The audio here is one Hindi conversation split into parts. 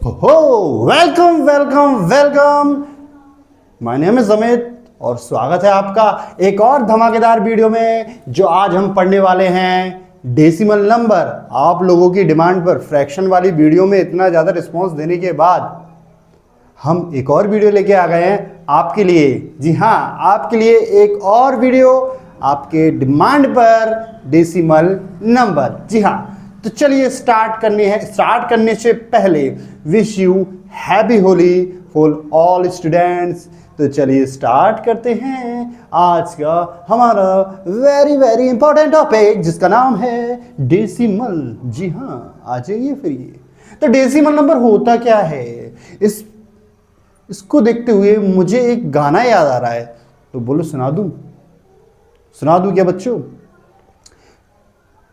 हो welcome welcome welcome. My name is Amit और स्वागत है आपका एक और धमाकेदार वीडियो में जो आज हम पढ़ने वाले हैं डेसिमल नंबर। आप लोगों की डिमांड पर फ्रैक्शन वाली वीडियो में इतना ज़्यादा रिस्पांस देने के बाद हम एक और वीडियो लेके आ गए हैं आपके लिए। जी हाँ, आपके लिए एक और वीडियो आपके डिमांड पर डेसिमल नंबर। जी हाँ, तो चलिए स्टार्ट करने से पहले wish you happy Holi for all students. तो चलिए स्टार्ट करते हैं आज का हमारा वेरी वेरी इंपॉर्टेंट टॉपिक जिसका नाम है डेसिमल। जी हाँ, आ जाइए फिर। ये तो डेसिमल नंबर होता क्या है, इसको देखते हुए मुझे एक गाना याद आ रहा है। तो बोलो सुना दूं क्या बच्चों?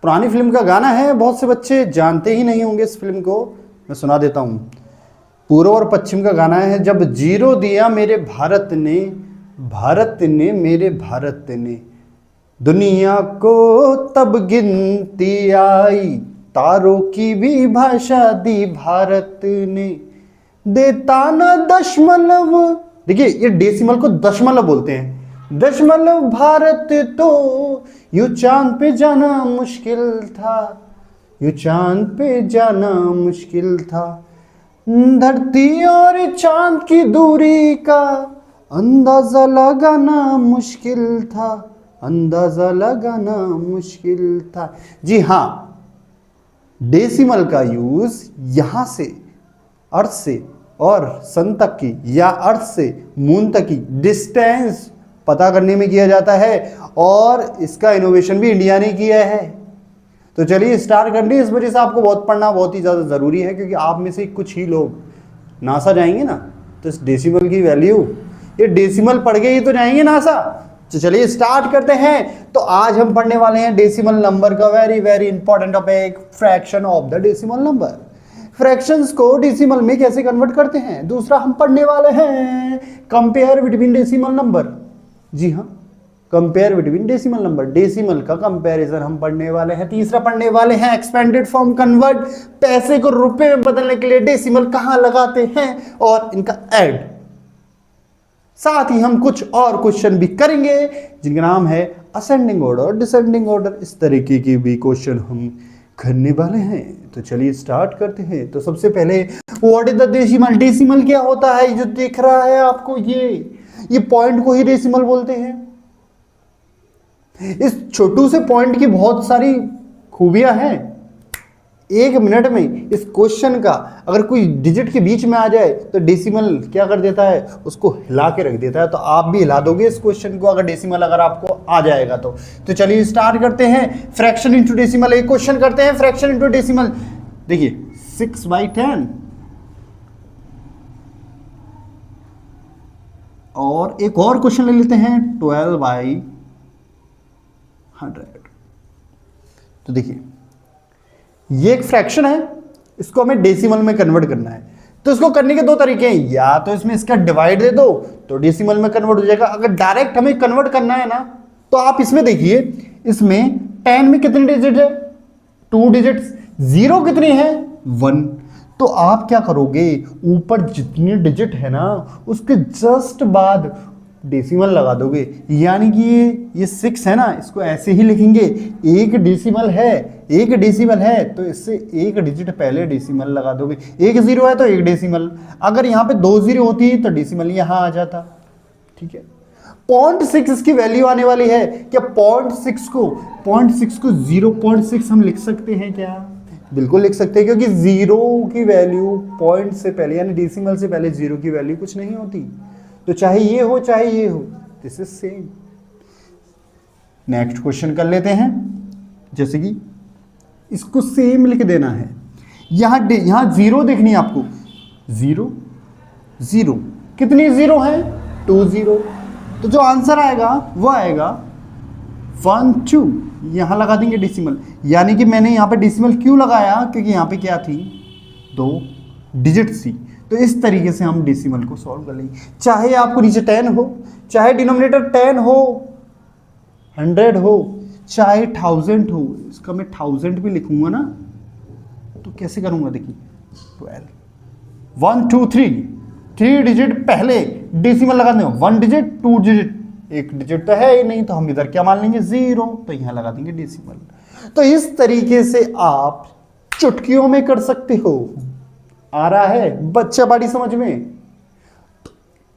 पुरानी फिल्म का गाना है, बहुत से बच्चे जानते ही नहीं होंगे इस फिल्म को। मैं सुना देता हूँ। पूर्व और पश्चिम का गाना है। जब जीरो दिया मेरे भारत ने मेरे भारत ने, दुनिया को तब गिनती आई, तारों की भी भाषा दी भारत ने, देता न दशमलव। देखिए, ये डेसिमल को दशमलव बोलते हैं। दशमलव भारत तो यू चांद पे जाना मुश्किल था, यू चांद पे जाना मुश्किल था, धरती और चांद की दूरी का अंदाजा लगाना मुश्किल था, अंदाजा लगाना मुश्किल था। जी हाँ, डेसिमल का यूज यहां से अर्थ से और सन तक की या अर्थ से मून तक की डिस्टेंस पता करने में किया जाता है और इसका इनोवेशन भी इंडिया ने किया है। तो चलिए स्टार्ट करनी। इस वजह से आपको बहुत पढ़ना बहुत ही ज़्यादा ज़रूरी है, क्योंकि आप में से कुछ ही लोग नासा जाएंगे ना, तो इस डेसिमल की वैल्यू, ये डेसिमल पढ़ के ही तो जाएंगे नासा। तो चलिए स्टार्ट करते हैं। तो आज हम पढ़ने वाले हैं डेसिमल नंबर का very very important topic, fraction of the decimal number. Fractions को डेसिमल में कैसे कन्वर्ट करते हैं। दूसरा हम पढ़ने वाले हैं कंपेयर बिटवीन डेसिमल नंबर। जी हाँ, compare between decimal number, decimal का कंपैरिजन हम पढ़ने वाले हैं। तीसरा पढ़ने वाले हैं एक्सपेंडेड फॉर्म कन्वर्ट, पैसे को रुपए में बदलने के लिए डेसिमल कहां लगाते हैं और इनका ऐड। साथ ही हम कुछ और क्वेश्चन भी करेंगे जिनका नाम है असेंडिंग ऑर्डर, डिसेंडिंग ऑर्डर। इस तरीके की भी क्वेश्चन हम करने वाले हैं। तो चलिए स्टार्ट करते हैं। तो सबसे पहले what is the decimal. Decimal क्या होता है? जो दिख रहा है आपको, ये पॉइंट को ही डेसिमल बोलते हैं। इस छोटू से पॉइंट की बहुत सारी खूबियां हैं। एक मिनट में इस क्वेश्चन का अगर कोई डिजिट के बीच में आ जाए तो डेसिमल क्या कर देता है, उसको हिला के रख देता है। तो आप भी हिला दोगे इस क्वेश्चन को अगर डेसिमल अगर आपको आ जाएगा तो चलिए स्टार्ट करते हैं। फ्रैक्शन इंटू डेसिमल, एक क्वेश्चन करते हैं फ्रैक्शन इंटू डेसिमल। देखिए 6/10 और एक और क्वेश्चन ले लेते हैं 12/100। तो देखिए ये एक फ्रैक्शन है, इसको हमें डेसिमल में कन्वर्ट करना है। तो इसको करने के दो तरीके हैं, या तो इसमें इसका डिवाइड दे दो तो डेसिमल में कन्वर्ट हो जाएगा। अगर डायरेक्ट हमें कन्वर्ट करना है ना, तो आप इसमें देखिए, इसमें 10 में कितने डिजिट है? 2 डिजिट्स। 0 कितनी है? 1। तो आप क्या करोगे, ऊपर जितने डिजिट है ना उसके जस्ट बाद डेसिमल लगा दोगे। यानी कि ये 6 है ना, इसको ऐसे ही लिखेंगे, एक डेसिमल है तो इससे एक डिजिट पहले डेसिमल लगा दोगे। एक 0 है तो एक डेसिमल। अगर यहाँ पे 2 0 होती तो डेसिमल यहाँ आ जाता। ठीक है, 0.6 इसकी वैल्यू आने वाली है। क्या 0.6 को 0.6 हम लिख सकते हैं क्या? बिल्कुल लिख सकते हैं, क्योंकि 0 की वैल्यू पॉइंट से पहले यानी डेसिमल से पहले 0 की वैल्यू कुछ नहीं होती। तो चाहे ये हो चाहे ये हो, this is same. Next question कर लेते हैं। जैसे कि इसको सेम लिख देना है। यहां 0 देखनी है आपको। 0 कितनी 0 है? 2 0। तो जो आंसर आएगा वो आएगा 1 2। यहां लगा देंगे डेसिमल। यानी कि मैंने यहां पे डेसिमल क्यों लगाया, क्योंकि यहां पे क्या थी, 2 डिजिट थी। तो इस तरीके से हम डेसिमल को सॉल्व कर लेंगे। चाहे आपको नीचे 10 हो, चाहे डिनोमिनेटर 10 हो, 100 हो, चाहे 1000 हो। इसका मैं 1000 भी लिखूंगा ना, तो कैसे करूंगा देखिए, 12 1 2 3, 3 डिजिट पहले डेसिमल लगा देंगे, 1 डिजिट 2 डिजिट, एक डिजिट तो है ही नहीं, तो हम इधर क्या मान लेंगे 0, तो यहां लगा देंगे डेसिमल। तो इस तरीके से आप चुटकियों में कर सकते हो। आ रहा है बच्चा बाड़ी समझ में?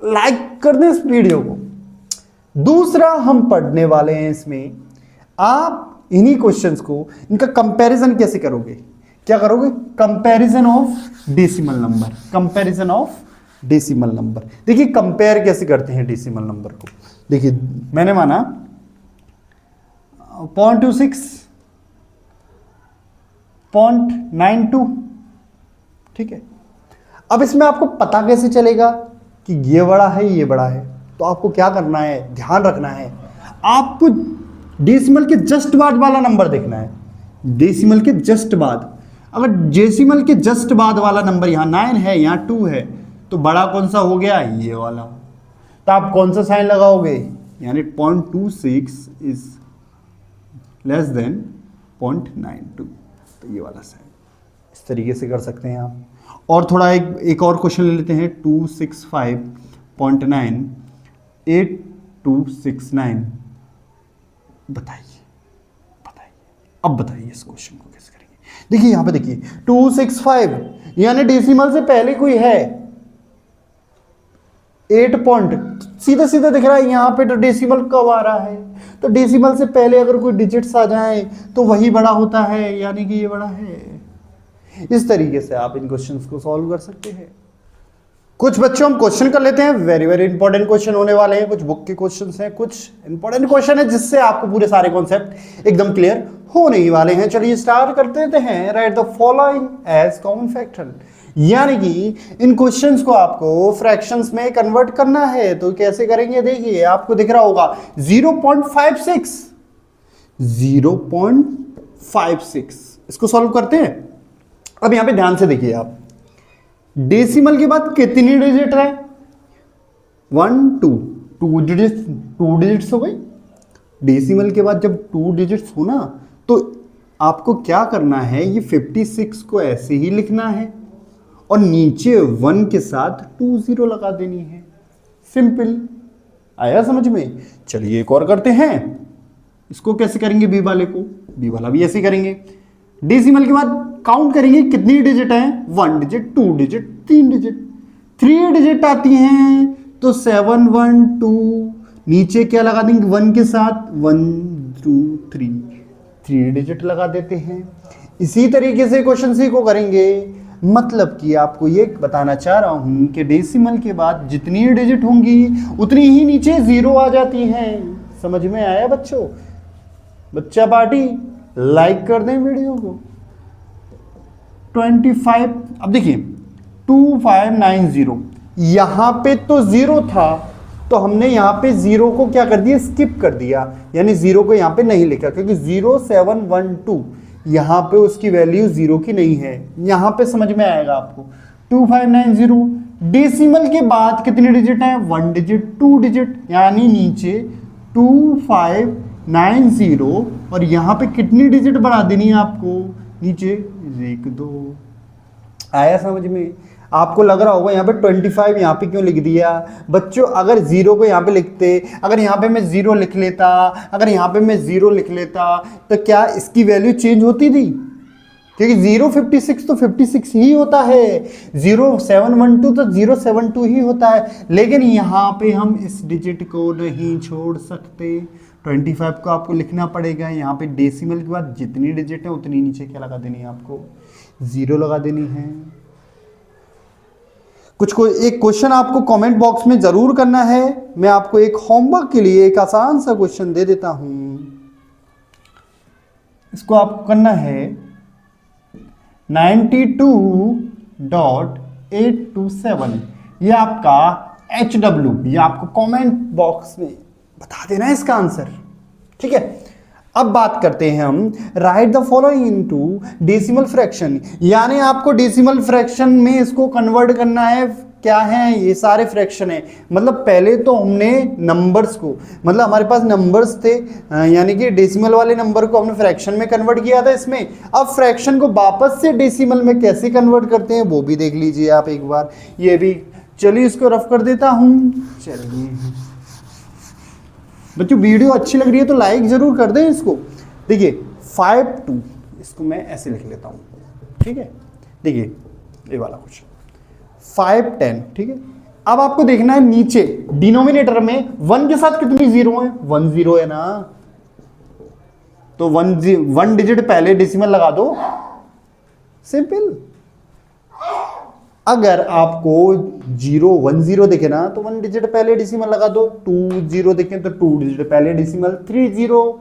लाइक कर दें इस वीडियो को। दूसरा हम पढ़ने वाले हैं इसमें, आप इन्हीं क्वेश्चंस को, इनका कंपैरिजन कैसे करोगे? क्या करोगे? Comparison of decimal number, comparison of decimal number. देखिए कंपेयर कैसे करते हैं डेसिमल नंबर को। देखिए मैंने माना 0.26, 0.92, ठीक है। अब इसमें आपको पता कैसे चलेगा कि ये बड़ा है ये बड़ा है? तो आपको क्या करना है, ध्यान रखना है, आपको डेसिमल के जस्ट बाद वाला नंबर देखना है। डेसिमल के जस्ट बाद, अगर डेसिमल के जस्ट बाद वाला नंबर यहाँ 9 है, यहाँ 2 है, तो बड़ा कौन सा हो गया? ये वाला। तो आप कौन सा साइन लगाओगे? यानी 0.26 इज लेस देन 0.92, तो ये वाला साइन। इस तरीके से कर सकते हैं आप। और थोड़ा एक और क्वेश्चन ले लेते हैं, 265.9, 8269। बताइए, अब बताइए इस क्वेश्चन को कैसे करेंगे। देखिए यहां पे देखिए 265 यानी डेसिमल से पहले कोई है 8 पॉइंट, सीधा सीधा दिख रहा है यहां पे, तो डेसिमल कब आ रहा है? तो डेसिमल से पहले अगर कोई डिजिट्स आ जाए तो वही बड़ा होता है, यानी कि ये बड़ा है। इस तरीके से आप इन क्वेश्चंस को सॉल्व कर सकते हैं। कुछ बच्चों हम क्वेश्चन कर लेते हैं, वेरी वेरी इंपॉर्टेंट क्वेश्चन होने वाले हैं। कुछ बुक के क्वेश्चंस हैं, कुछ इंपॉर्टेंट क्वेश्चन है जिससे आपको पूरे सारे कॉन्सेप्ट एकदम क्लियर होने ही वाले हैं। चलिए स्टार्ट करते हैं। Write the following as common factor, यानी कि इन क्वेश्चंस को आपको फ्रैक्शंस में कन्वर्ट करना है। तो कैसे करेंगे? देखिए आपको दिख रहा होगा 0.56, 0.56, इसको सॉल्व करते हैं। अब यहां पे ध्यान से देखिए आप, डेसिमल के बाद कितनी डिजिट है? 1 2, 2 डिजिट्स हो गई। डेसिमल के बाद जब 2 डिजिट्स हो ना, तो आपको क्या करना है, ये 56 को ऐसे ही लिखना है और नीचे 1 के साथ 2 0 लगा देनी है। सिंपल। आया समझ में? चलिए एक और करते हैं। इसको कैसे करेंगे? बी वाले को, बी वाला भी ऐसे करेंगे। डेसिमल के बाद काउंट करेंगे कितनी डिजिट है? 1 डिजिट, 2 डिजिट, 3 डिजिट, 3 डिजिट आती हैं, तो 7 1 2, नीचे क्या लगा देंगे 1 के साथ? 1 2 3 डिजिट लगा देते हैं। इसी तरीके से क्वेश्चन सी को करेंगे। मतलब कि आपको ये बताना चाह रहा हूं कि डेसिमल के बाद जितनी डिजिट होंगी उतनी ही नीचे 0 आ जाती हैं। समझ में आया बच्चों? बच्चा पार्टी लाइक कर दें वीडियो को। 25, अब देखिए 2590, यहां पे तो 0 था, तो हमने यहां पे 0 को क्या कर दिया? स्किप कर दिया, यानी 0 को यहां पे नहीं लिखा, क्योंकि 0712 यहां पे उसकी वैल्यू 0 की नहीं है। यहां पे समझ में आएगा आपको। 2590, डेसिमल के बाद कितनी डिजिट है? 1 डिजिट, 2 डिजिट, यानी नीचे 2590, और यहां पे कितनी डिजिट बढ़ा देनी है आपको? नीचे 1 2। आया समझ में? आपको लग रहा होगा यहाँ पे 25 यहाँ पे क्यों लिख दिया? बच्चों अगर 0 को यहाँ पे लिखते, अगर यहाँ पे मैं 0 लिख लेता, अगर यहाँ पे मैं 0 लिख लेता, तो क्या इसकी वैल्यू चेंज होती थी? क्योंकि 056 तो 56 ही होता है, 0712 तो 072 ही होता है। लेकिन यहाँ पे हम इस डिजिट को नहीं छोड़ सकते, 25 को आपको लिखना पड़ेगा। यहाँ पे डेसिमल के बाद जितनी डिजिट है उतनी नीचे क्या लगा देनी है? आपको 0 लगा देनी है। एक क्वेश्चन आपको कमेंट बॉक्स में जरूर करना है। मैं आपको एक होमवर्क के लिए एक आसान सा क्वेश्चन दे देता हूं। इसको आपको करना है 92.827, ये आपका HW, ये आपको कमेंट बॉक्स में बता देना है इसका आंसर, ठीक है। अब बात करते हैं हम right the following into decimal fraction, यानी आपको डेसिमल फ्रैक्शन में इसको कन्वर्ट करना है क्या है, ये सारे फ्रैक्शन है। मतलब पहले तो हमने नंबर्स को, मतलब हमारे पास नंबर्स थे, यानी कि डेसिमल वाले नंबर को हमने फ्रैक्शन में कन्वर्ट किया था इसमें। अब फ्रैक्शन को वापस से डेसिमल में कैसे कन्वर्ट करते हैं वो भी देख लीजिए आप एक बार, ये भी। चलिए इसको रफ कर देता हूँ। चलिए बच्चों, वीडियो अच्छी लग रही है तो लाइक जरूर कर दें इसको। देखिए 5 2, इसको मैं ऐसे लिख लेता हूँ, ठीक है। देखिए ये वाला कुछ 5 10, ठीक है। अब आपको देखना है नीचे डिनोमिनेटर में 1 के साथ कितनी जीरो है, 1 0 है ना, तो 1 डिजिट पहले डेसिमल लगा दो, सिंपल। अगर आपको 0 1 0 दिखे ना तो 1 डिजिट पहले डेसिमल लगा दो, 2 0 दिखे तो 2 डिजिट पहले डेसिमल, 3 0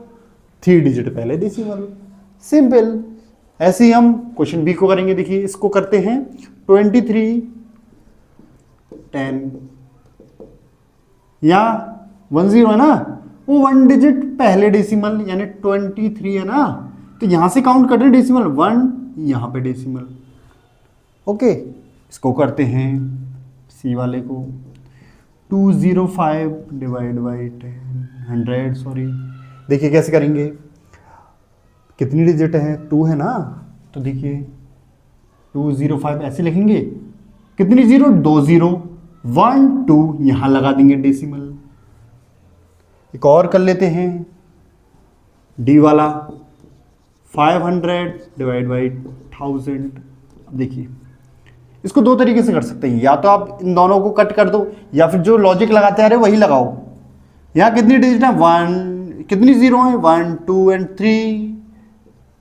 3 डिजिट पहले डेसिमल, सिंपल। ऐसे ही हम क्वेश्चन बी को करेंगे। देखिए इसको करते हैं 23 10, या 1 0 है ना, वो 1 डिजिट पहले डेसिमल यानी 23 है ना, तो यहां से काउंट कर रहे हैं डेसिमल, 1 यहां पे डेसिमल, ओके। इसको करते हैं सी वाले को 205 डिवाइड बाई 100, सॉरी। देखिए कैसे करेंगे, कितनी डिजिट है, 2 है ना, तो देखिए 205 ऐसे लिखेंगे, कितनी जीरो, 2 0 1 2 यहां लगा देंगे डेसिमल। एक और कर लेते हैं डी वाला 500 डिवाइड बाई 1000। देखिए इसको दो तरीके से कर सकते हैं, या तो आप इन दोनों को कट कर दो, या फिर जो लॉजिक लगाते आ रहे वही लगाओ। यहां कितनी डिजिट है, 1, कितनी जीरो है, 1 2 एंड 3,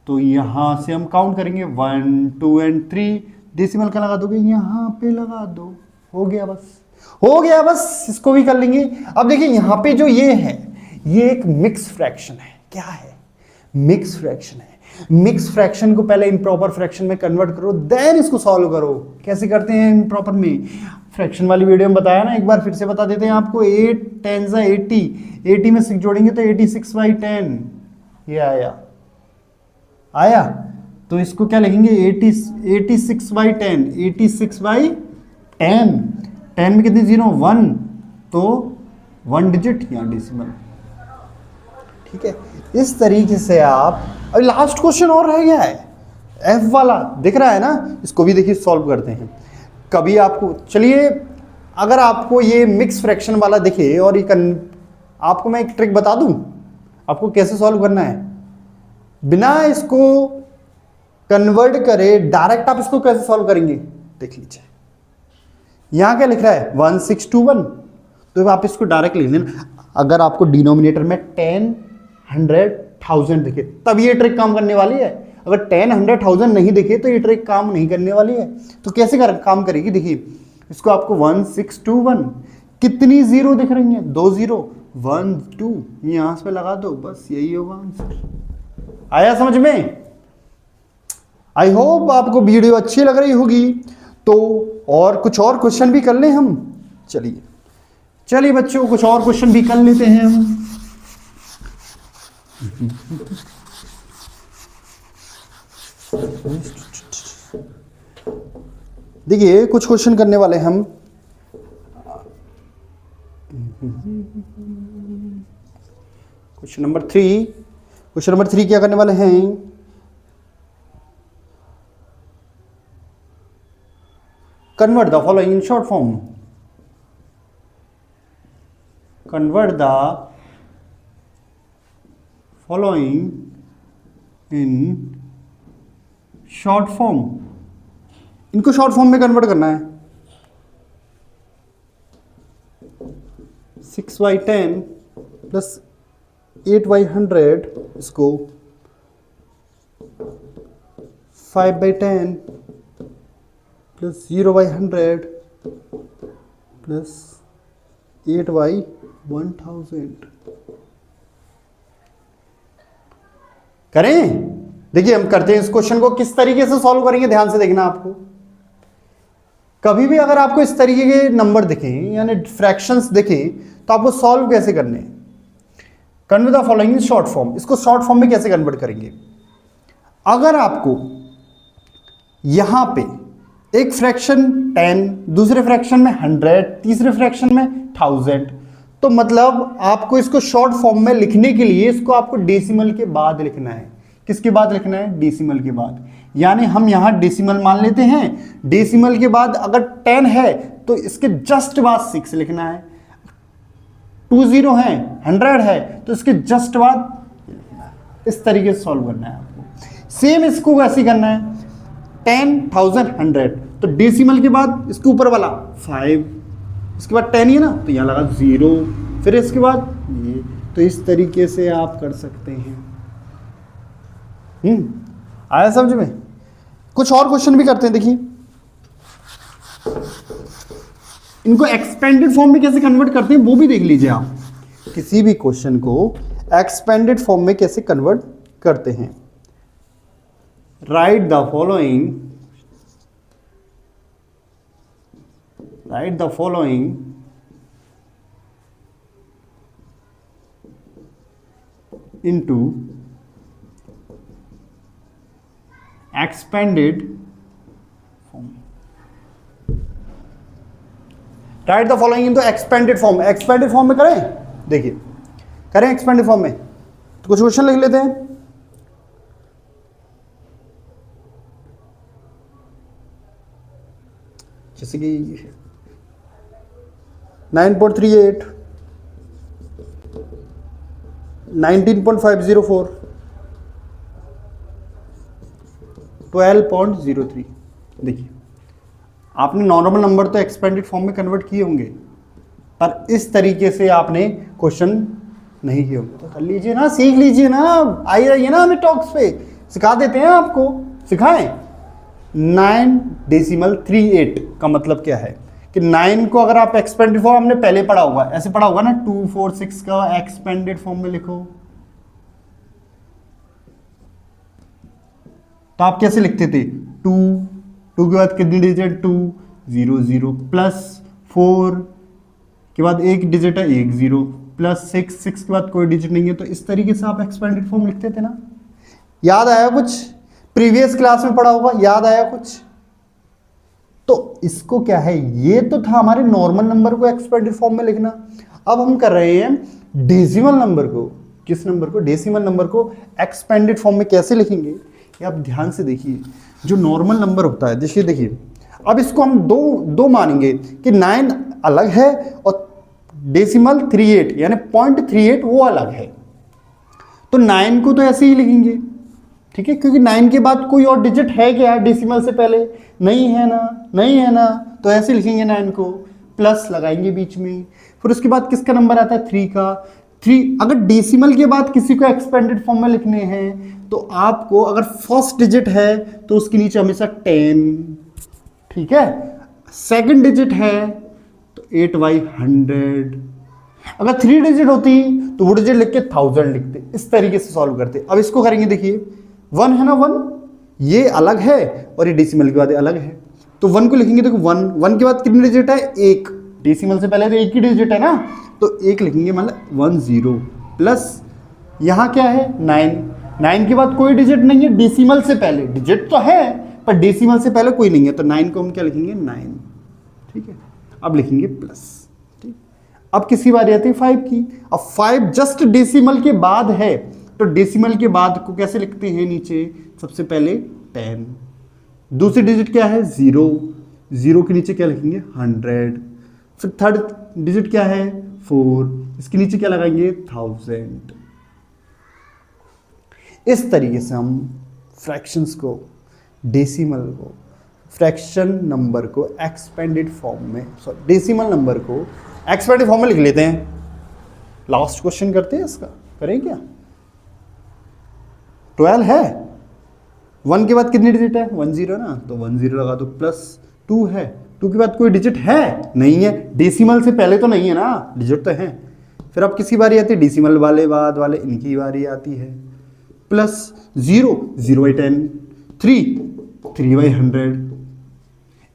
तो यहां से हम काउंट करेंगे 1 2 एंड 3, डेसिमल का लगा दोगे, यहां पे लगा दो, हो गया बस, हो गया बस। इसको भी कर लेंगे। अब देखिए यहां पे जो ये है, ये एक मिक्स फ्रैक्शन है। क्या है, मिक्स फ्रैक्शन है। मिक्स फ्रैक्शन को पहले इम्प्रॉपर फ्रैक्शन में कन्वर्ट करो, देन इसको सॉल्व करो। कैसे करते हैं इम्प्रॉपर में, फ्रैक्शन वाली वीडियो में बताया ना, एक बार फिर से बता देते हैं आपको। 8 10 80, 80 में 6 जोड़ेंगे तो 86/10, ये आया आया। तो इसको क्या लिखेंगे, 86/10, 86/10, 10 में कितनी जीरो, 1, तो 1 डिजिट यहाँ डेसिमल, ठीक है। इस तरीके से आप, अभी लास्ट क्वेश्चन और रह गया है, एफ वाला दिख रहा है ना, इसको भी देखिए सॉल्व करते हैं। कभी आपको, चलिए अगर आपको ये मिक्स फ्रैक्शन वाला दिखे और ये आपको मैं एक ट्रिक बता दूं आपको कैसे सॉल्व करना है, बिना इसको कन्वर्ट करे डायरेक्ट आप इसको कैसे सॉल्व करेंगे, देख लीजिए। यहां क्या लिख रहा है, 1621, तो आप इसको डायरेक्ट लिख लेना। अगर आपको डिनोमिनेटर में 10 100 1000 दिखे तब ये ट्रिक काम करने वाली है। अगर 10 100 1000 नहीं दिखे तो ये ट्रिक काम नहीं करने वाली है। तो कैसे काम करेगी, देखिए इसको आपको 1621, कितनी जीरो दिख रही है, 2 0 1 2, यहां पे लगा दो, बस यही होगा आंसर। आया समझ में। आई होप आपको वीडियो अच्छी लग रही होगी। तो और कुछ और क्वेश्चन भी कर लें हम, चलिए चलिए बच्चों कुछ और क्वेश्चन भी कर लेते हैं हम। देखिए कुछ क्वेश्चन करने वाले हम। क्वेश्चन नंबर 3, क्वेश्चन नंबर 3 क्या करने वाले हैं, convert the following in short form, convert the following in short form। इनको शॉर्ट फॉर्म में कन्वर्ट करना है। 6/10 प्लस 8/100, इसको 5/10 प्लस 0/100 प्लस 8/1000 करें। देखिए हम करते हैं इस क्वेश्चन को, किस तरीके से सॉल्व करेंगे ध्यान से देखना। आपको कभी भी अगर आपको इस तरीके के नंबर दिखें यानी फ्रैक्शंस दिखें तो आपको सॉल्व कैसे करने, convert the following in short form. इसको शॉर्ट फॉर्म में कैसे कन्वर्ट करेंगे, अगर आपको यहां पे एक फ्रैक्शन 10, दूसरे फ्रैक्शन में 100, तीसरे फ्रैक्शन में 1000। तो मतलब आपको इसको शॉर्ट फॉर्म में लिखने के लिए इसको आपको डेसिमल के बाद लिखना है। किसके बाद लिखना है? डेसिमल के बाद। यानी हम यहां डेसिमल मान लेते हैं, डेसिमल के बाद अगर 10 है तो इसके जस्ट बाद 6 लिखना है, 20 है, 100 है तो इसके जस्ट बाद इस तरीके से सॉल्व करना है आपको। सेम इसको वैसे ही करना है, 10,000 100, तो डेसिमल के बाद इसके ऊपर वाला 5, इसके बाद 10 ही है ना तो यहां लगा 0, फिर इसके बाद ये। तो इस तरीके से आप कर सकते हैं। आया समझ में? कुछ और क्वेश्चन भी करते हैं, देखिए इनको एक्सपेंडेड फॉर्म में कैसे कन्वर्ट करते हैं वो भी देख लीजिए आप। किसी भी क्वेश्चन को एक्सपेंडेड फॉर्म में कैसे कन्वर्ट करते हैं। Write the following into expanded form। Right the following into expanded form. Expanded form में करें, देखिए करें एक्सपेंडेड फॉर्म में तो कुछ क्वेश्चन लिख लेते हैं। जैसे कि 9.38, 19.504, 12.03। देखिए आपने नॉर्मल नंबर तो एक्सपेंडेड फॉर्म में कन्वर्ट किए होंगे, पर इस तरीके से आपने क्वेश्चन नहीं किए होंगे। तो कर लीजिए ना, सीख लीजिए ना, आई रहिए ना हमें टॉक्स पे, सिखा देते हैं आपको। सिखाएं। 9.38 का मतलब क्या है कि 9 को अगर आप एक्सपेंडेड फॉर्म, हमने पहले पढ़ा होगा, ऐसे पढ़ा होगा ना, 246 का एक्सपेंडेड फॉर्म में लिखो तो आप कैसे लिखते थे? 2 के बाद कितनी डिजिट? 2, 0, 0 प्लस 4 के बाद एक डिजिट है 1, 0 प्लस 6 के बाद कोई डिजिट नहीं है। तो इस तरीके से आप एक्सपेंडेड फॉर्म लिखते थे ना। याद आया कुछ? प्रीवियस क्लास में पढ़ा होगा, याद आया कुछ? तो इसको क्या है, ये तो था हमारे नॉर्मल नंबर को एक्सपेंडेड फॉर्म में लिखना। अब हम कर रहे हैं डेसिमल नंबर को। किस नंबर को? डेसिमल नंबर को एक्सपेंडेड फॉर्म में कैसे लिखेंगे ये आप ध्यान से देखिए। जो नॉर्मल नंबर होता है, देखिए अब इसको हम दो मानेंगे कि 9 अलग है और डेसिमल 38 यानी 0.38 वो अलग है। तो 9 को तो ऐसे ही लिखेंगे, ठीक है, क्योंकि 9 के बाद कोई और डिजिट है क्या डेसिमल से पहले? नहीं है ना, तो ऐसे लिखेंगे 9 को, प्लस लगाएंगे बीच में। फिर उसके बाद किसका नंबर आता है? 3 का। 3 अगर डेसिमल के बाद किसी को एक्सपेंडेड फॉर्म में लिखने हैं तो आपको, अगर फर्स्ट डिजिट है तो उसके नीचे हमेशा 10, ठीक है, सेकंड डिजिट है तो 8/100। अगर 3 डिजिट होती तो वो डिजिट लिख के 1000 लिखते। इस तरीके से सॉल्व करते। अब इसको करेंगे, देखिए 1 है ना, 1 ये अलग है और ये डेसिमल के बाद अलग है, तो 1 को लिखेंगे। देखो 1 के बाद कितनी डिजिट है? 1, डेसिमल से पहले तो एक ही डिजिट है ना, तो 1 लिखेंगे, मतलब 10 प्लस यहाँ क्या है? 9 के बाद कोई डिजिट नहीं है डेसिमल से पहले, डिजिट तो है पर डेसिमल से पहले कोई नहीं है, तो 9 को हम क्या लिखेंगे? 9, ठीक है। अब लिखेंगे प्लस, ठीक। अब किसी बारी आती है 5 की। अब 5 जस्ट डेसिमल के बाद है, तो डेसिमल के बाद को कैसे लिखते हैं? नीचे सबसे पहले 10, दूसरी डिजिट क्या है? 0 के नीचे क्या लिखेंगे? 100, फिर थर्ड डिजिट क्या है? 4, इसके नीचे क्या लगाएंगे? 1000। इस तरीके से हम फ्रैक्शंस को, डेसिमल को, फ्रैक्शन नंबर को एक्सपेंडेड फॉर्म में, डेसिमल नंबर को एक्सपेंडेड फॉर्म में लिख लेते हैं। लास्ट क्वेश्चन करते हैं इसका, करें क्या? 12 है, 1 के बाद कितनी डिजिट है? 10 ना, तो 10 लगा दो, प्लस 2 है, 2 के बाद कोई डिजिट है? नहीं है, डेसिमल से पहले तो नहीं है ना, डिजिट तो है। फिर अब किसी बारी आती है? डेसिमल वाले बाद वाले, इनकी बारी आती है। प्लस 0/10, 3/100।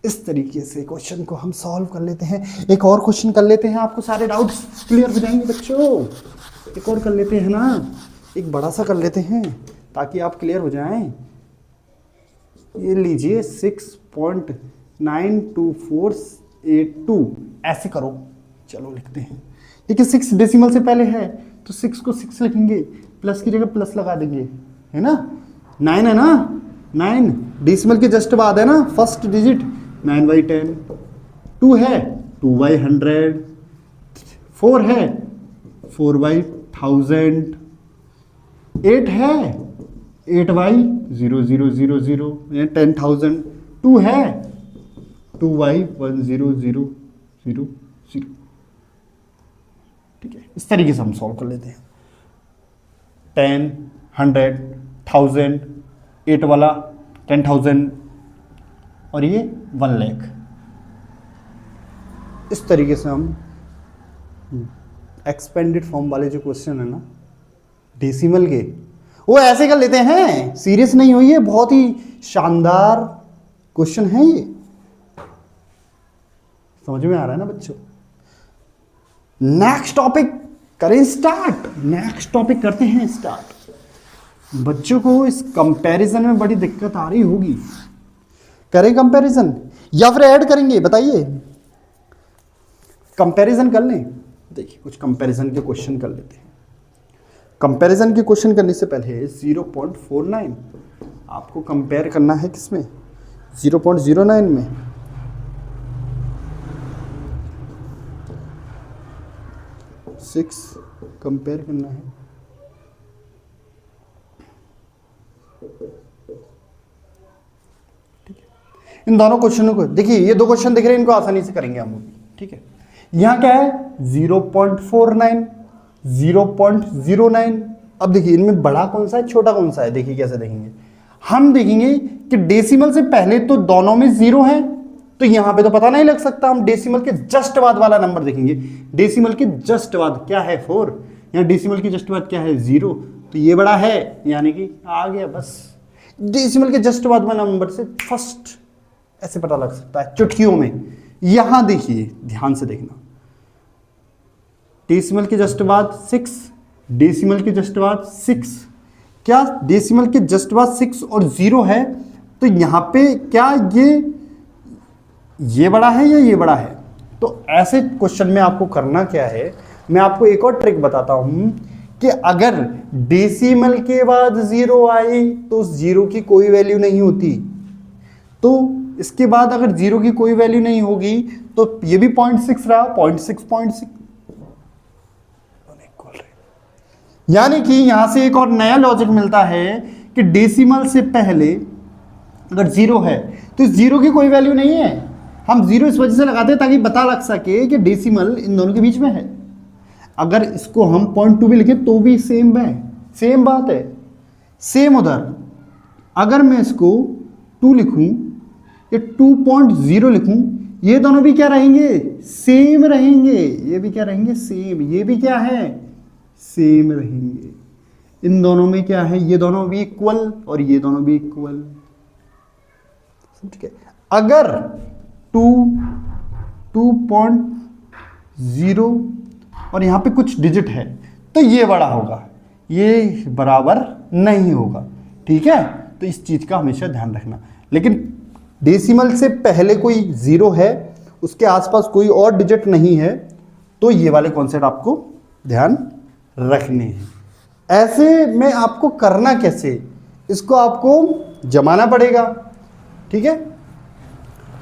इस तरीके से क्वेश्चन को हम सॉल्व कर लेते हैं। एक और क्वेश्चन कर लेते हैं, आपको सारे डाउट्स क्लियर हो जाएंगे बच्चों। एक और कर लेते हैं ना, एक बड़ा सा कर लेते हैं ताकि आप क्लियर हो जाएं। ये लीजिए 6.0 92482 ऐसे करो। चलो लिखते हैं। देखिए 6 डेसिमल से पहले है तो 6 को 6 लिखेंगे, प्लस की जगह प्लस लगा देंगे, है ना। 9 है ना, 9 डेसिमल के जस्ट बाद है ना, फर्स्ट डिजिट 9/10। 2 है 2/100। 4 है 4/1000। 8 है 8/0000 या 10,000। 2 है 2/10000। ठीक है, इस तरीके से हम सॉल्व कर लेते हैं। 10, 100, 1000, 8 वाला 10,000 और ये 1 लाख। इस तरीके से हम एक्सपेंडेड फॉर्म वाले जो क्वेश्चन है ना डेसिमल के, वो ऐसे कर लेते हैं। सीरियस नहीं हुई है, बहुत ही शानदार क्वेश्चन है ये। समझ में आ रहा है ना बच्चों। नेक्स्ट टॉपिक करें स्टार्ट। नेक्स्ट टॉपिक करते हैं स्टार्ट। बच्चों को इस कंपैरिजन में बड़ी दिक्कत आ रही होगी। करें कंपैरिजन या फिर ऐड करेंगे, बताइए। कंपैरिजन कर लें। देखिए कुछ कंपैरिजन के क्वेश्चन कर लेते हैं। कंपैरिजन के क्वेश्चन करने से पहले 0.49 आपको कंपेयर करना है किसमें, 0.09 में। सिक्स कंपेयर करना है। ठीक है, इन दोनों क्वेश्चनों को देखिए, ये दो क्वेश्चन दिख रहे हैं, इनको आसानी से करेंगे हम। ठीक है, यहां क्या है 0.49, 0.09। अब देखिए इनमें बड़ा कौन सा है छोटा कौन सा है, देखिए कैसे देखेंगे। हम देखेंगे कि डेसिमल से पहले तो दोनों में 0 है, तो यहां पे तो पता नहीं लग सकता। हम डेसिमल के जस्ट बाद वाला नंबर देखेंगे। डेसिमल के जस्ट बाद क्या है 4, यहाँ डेसिमल के जस्ट बाद क्या है 0, तो ये बड़ा है, यानी कि आ गया बस। डेसिमल के जस्ट बाद वाला नंबर से फर्स्ट ऐसे पता लग सकता है चुटकियों में। यहां देखिए ध्यान से देखना, डेसिमल के जस्ट बाद 6, डेसिमल के जस्ट बाद 6, क्या डेसिमल के जस्ट बाद 6 और 0 है, तो यहां पे क्या ये बड़ा है या ये बड़ा है। तो ऐसे क्वेश्चन में आपको करना क्या है, मैं आपको एक और ट्रिक बताता हूं कि अगर डेसिमल के बाद 0 आए तो 0 की कोई वैल्यू नहीं होती, तो इसके बाद अगर 0 की कोई वैल्यू नहीं होगी तो ये भी 0.6 रहा, 0.6, यानी कि यहां से एक और नया लॉजिक मिलता है कि डेसिमल से पहले अगर 0 है तो 0 की कोई वैल्यू नहीं है। हम 0 इस वजह से लगाते हैं ताकि पता लग सके कि डेसिमल इन दोनों के बीच में है। अगर इसको हम 0.2 भी लिखें तो भी सेम है, सेम बात है। सेम उधर अगर मैं इसको 2 लिखूं या 2.0 लिखूं, ये दोनों भी क्या रहेंगे, सेम रहेंगे। ये भी क्या रहेंगे, सेम। ये भी क्या है, सेम रहेंगे। इन दोनों में क्या है, ये दोनों भी इक्वल और ये दोनों भी इक्वल। ठीक है, अगर 2.0 और यहां पे कुछ डिजिट है तो ये बड़ा होगा, ये बराबर नहीं होगा। ठीक है, तो इस चीज का हमेशा ध्यान रखना। लेकिन डेसिमल से पहले कोई 0 है, उसके आसपास कोई और डिजिट नहीं है, तो ये वाले कॉन्सेप्ट आपको ध्यान रखने हैं। ऐसे में आपको करना कैसे, इसको आपको जमाना पड़ेगा। ठीक है,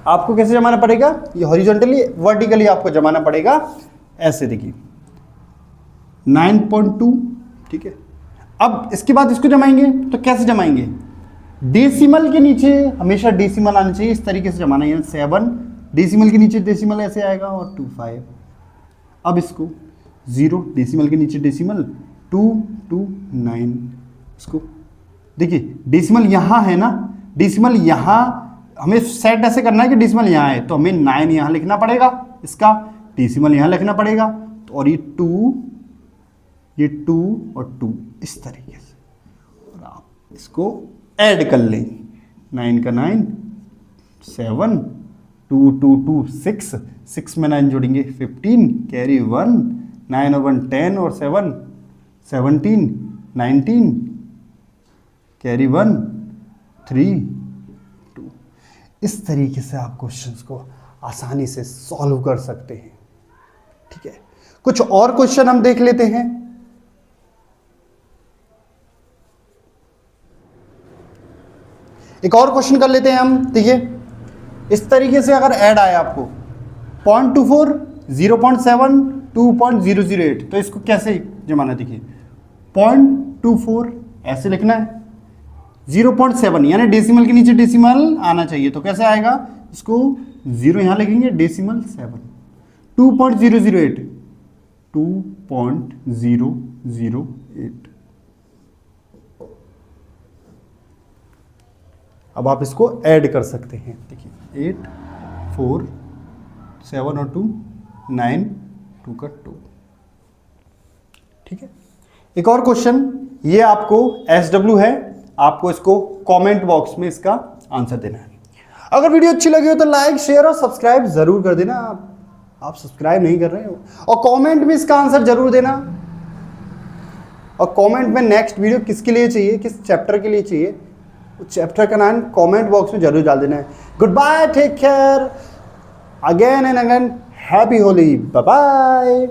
आपको कैसे जमाना पड़ेगा, ये हॉरिजॉन्टली वर्टिकली आपको जमाना पड़ेगा। ऐसे देखिए 9.2। ठीक है, अब इसके बाद इसको जमाएंगे तो कैसे जमाएंगे, डेसिमल के नीचे हमेशा डेसिमल आना चाहिए, इस तरीके से जमाना है। 7 डेसिमल के नीचे डेसिमल ऐसे आएगा और 2 5। अब इसको 0 डेसिमल के नीचे डेसिमल 2 2 9। इसको देखिए डेसिमल यहाँ है ना, डेसिमल यहाँ हमें सेट ऐसे करना है कि डेसिमल यहाँ है, तो हमें 9 यहाँ लिखना पड़ेगा, इसका डेसिमल यहाँ लिखना पड़ेगा, तो और ये 2 और 2 इस तरीके से, और आप इसको ऐड कर लें। 9 का 9, 7, 2 2 2 6, 6 में 9 जोड़ेंगे 15, कैरी 1, 9 और 1 10 और 7 17, 19, कैरी 1 3 2। इस तरीके से आप क्वेश्चंस को आसानी से सॉल्व कर सकते हैं। ठीक है, कुछ और क्वेश्चन हम देख लेते हैं। एक और क्वेश्चन कर लेते हैं हम। देखिए, इस तरीके से अगर ऐड आया आपको 0.24, 0.7, 2.008, तो इसको कैसे जमाना? देखिए 0.24 ऐसे लिखना है, 0.7 यानी डेसिमल के नीचे डेसिमल आना चाहिए, तो कैसे आएगा? इसको 0 यहां लिखेंगे, डेसिमल 7, 2.008, 2.008। अब आप इसको ऐड कर सकते हैं। देखिए 8, 4, 7 और 2, 9, 2 का 2। ठीक है, एक और क्वेश्चन, ये आपको SW है, आपको इसको कमेंट बॉक्स में इसका आंसर देना है। अगर वीडियो अच्छी लगी हो तो लाइक, शेयर और सब्सक्राइब जरूर कर देना। आप सब्सक्राइब नहीं कर रहे हो, और कमेंट में इसका आंसर जरूर देना, और कमेंट में नेक्स्ट वीडियो किसके लिए चाहिए, किस चैप्टर के लिए चाहिए, उस चैप्टर का नाम कमेंट बॉक्स में जरूर डाल देना है। Good bye, take care, again and again, happy Holi, bye bye.